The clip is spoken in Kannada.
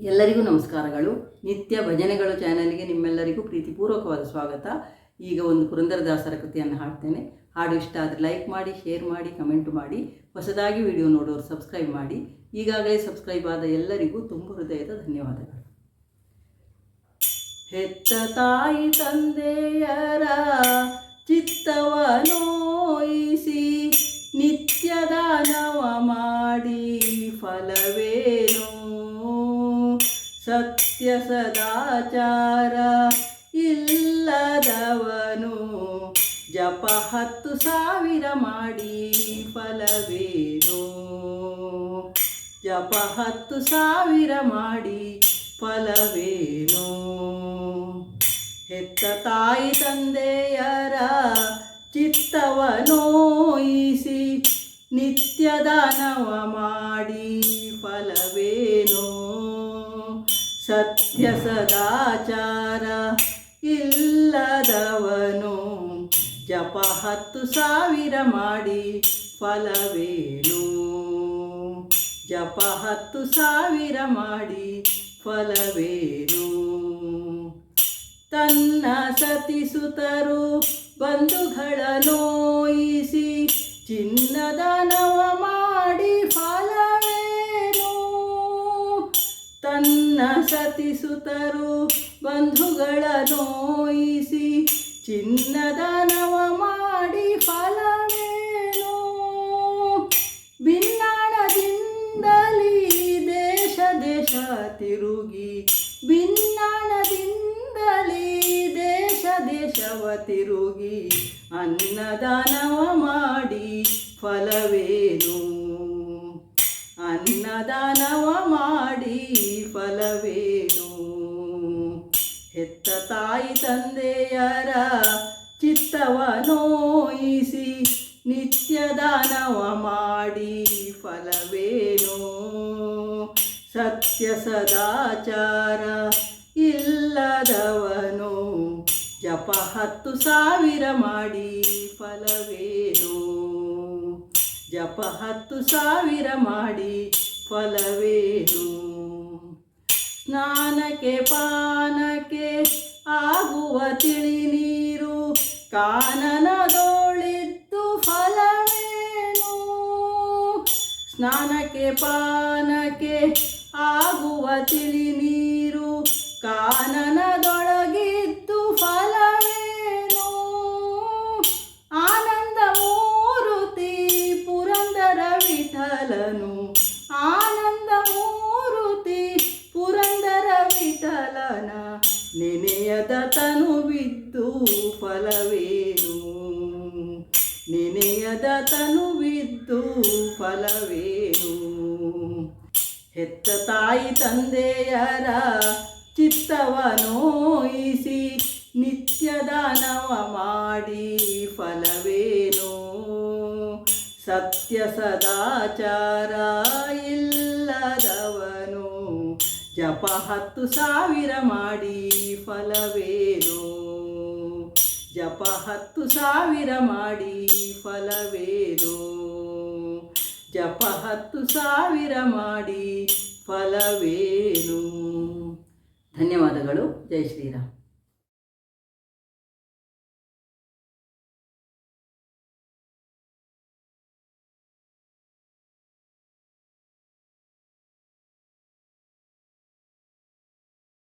ಎಲ್ಲರಿಗೂ ನಮಸ್ಕಾರಗಳು. ನಿತ್ಯ ಭಜನೆಗಳು ಚಾನೆಲ್ಗೆ ನಿಮ್ಮೆಲ್ಲರಿಗೂ ಪ್ರೀತಿಪೂರ್ವಕವಾದ ಸ್ವಾಗತ. ಈಗ ಒಂದು ಪುರಂದರದಾಸರ ಕೃತಿಯನ್ನು ಹಾಡ್ತೇನೆ. ಹಾಡು ಇಷ್ಟ ಆದರೆ ಲೈಕ್ ಮಾಡಿ, ಶೇರ್ ಮಾಡಿ, ಕಮೆಂಟ್ ಮಾಡಿ. ಹೊಸದಾಗಿ ವಿಡಿಯೋ ನೋಡೋರು ಸಬ್ಸ್ಕ್ರೈಬ್ ಮಾಡಿ. ಈಗಾಗಲೇ ಸಬ್ಸ್ಕ್ರೈಬ್ ಆದ ಎಲ್ಲರಿಗೂ ತುಂಬ ಹೃದಯದ ಧನ್ಯವಾದಗಳು. ಹೆತ್ತ ತಾಯಿ ತಂದೆಯರ ಚಿತ್ತವ ನೋಯಿಸಿ ನಿತ್ಯ ದಾನವ ಮಾಡಿ ಫಲವೇನು? ಸತ್ಯ ಸದಾಚಾರ ಇಲ್ಲದವನು ಜಪ 10,000 ಮಾಡಿ ಫಲವೇನು? ಜಪ 10,000 ಮಾಡಿ ಫಲವೇನು? ಹೆತ್ತ ತಾಯಿ ತಂದೆಯರ ಚಿತ್ತವ ನೋಯಿಸಿ ನಿತ್ಯ ದಾನವ ಮಾಡಿ ಫಲವೇನು? ಸತ್ಯ ಸದಾಚಾರ ಇಲ್ಲದವನು ಜಪ 10,000 ಮಾಡಿ ಫಲವೇನು? ಜಪ 10,000 ಮಾಡಿ ಫಲವೇನು? ತನ್ನ ಸತಿಸುತರು ಬಂಧುಗಳ ನೋಯಿಸಿ ಚಿನ್ನದಾನವ ಮಾಡಿ ಫಲವೇನು? ತನ್ನ ಸತಿಸುತರು ಬಂಧುಗಳ ನೋಯಿಸಿ ಚಿನ್ನದಾನವ ಮಾಡಿ ಫಲವೇನು? ಭಿನ್ನಾಣದಿಂದಲೀ ದೇಶ ದೇಶ ತಿರುಗಿ ಭಿನ್ನಾಣದಿಂದಲೀ ದೇಶ ದೇಶವ ತಿರುಗಿ ಅನ್ನದಾನವ ಮಾಡಿ ಫಲವೇನು? ಅನ್ನದಾನವ ಮಾಡಿ ಫಲವೇನು? ಹೆತ್ತ ತಾಯಿ ತಂದೆಯರ ಚಿತ್ತವ ನೋಯಿಸಿ ನಿತ್ಯ ದಾನವ ಮಾಡಿ ಫಲವೇನು? ಸತ್ಯ ಸದಾಚಾರ ಇಲ್ಲದವನು ಜಪ 10,000 ಮಾಡಿ ಫಲವೇನು? ಜಪ 10,000 ಮಾಡಿ ಫಲವೇನು? ಸ್ನಾನಕ್ಕೆ ಪಾನಕ್ಕೆ ಆಗುವ ತಿಳಿ ನೀರು ಕಾನನದೊಳಿದ್ದು ಫಲವೇನು? ಸ್ನಾನಕ್ಕೆ ಪಾನಕ್ಕೆ ಆಗುವ ತಿಳಿ ನೀರು ಕಾನನದೊಳಗಿದ್ದು ಫಲವೇನು? ಆನಂದ ಮೂರುತಿ ಪುರಂದರ ವಿಠಲನು ಆನಂದ ಮೂರುತಿ ಪುರಂದರ ವಿಠಲನ ನೆನೆಯದ ತನುವಿದ್ದು ಫಲವೇನು? ನೆನೆಯದ ತನುವಿದ್ದು ಫಲವೇನು? ಹೆತ್ತ ತಾಯಿ ತಂದೆಯರ ಚಿತ್ತವ ನೋಯಿಸಿ ನಿತ್ಯ ದಾನವ ಮಾಡಿ ಫಲವೇನು? ಸತ್ಯ ಸದಾಚಾರ ಇಲ್ಲದವನು ಜಪ 10,000 ಮಾಡಿ ಫಲವೇನು? ಜಪ 10,000 ಮಾಡಿ ಫಲವೇನು? ಜಪ 10,000 ಮಾಡಿ ಫಲವೇನು? ಧನ್ಯವಾದಗಳು. ಜೈ ಶ್ರೀರಾಮ್.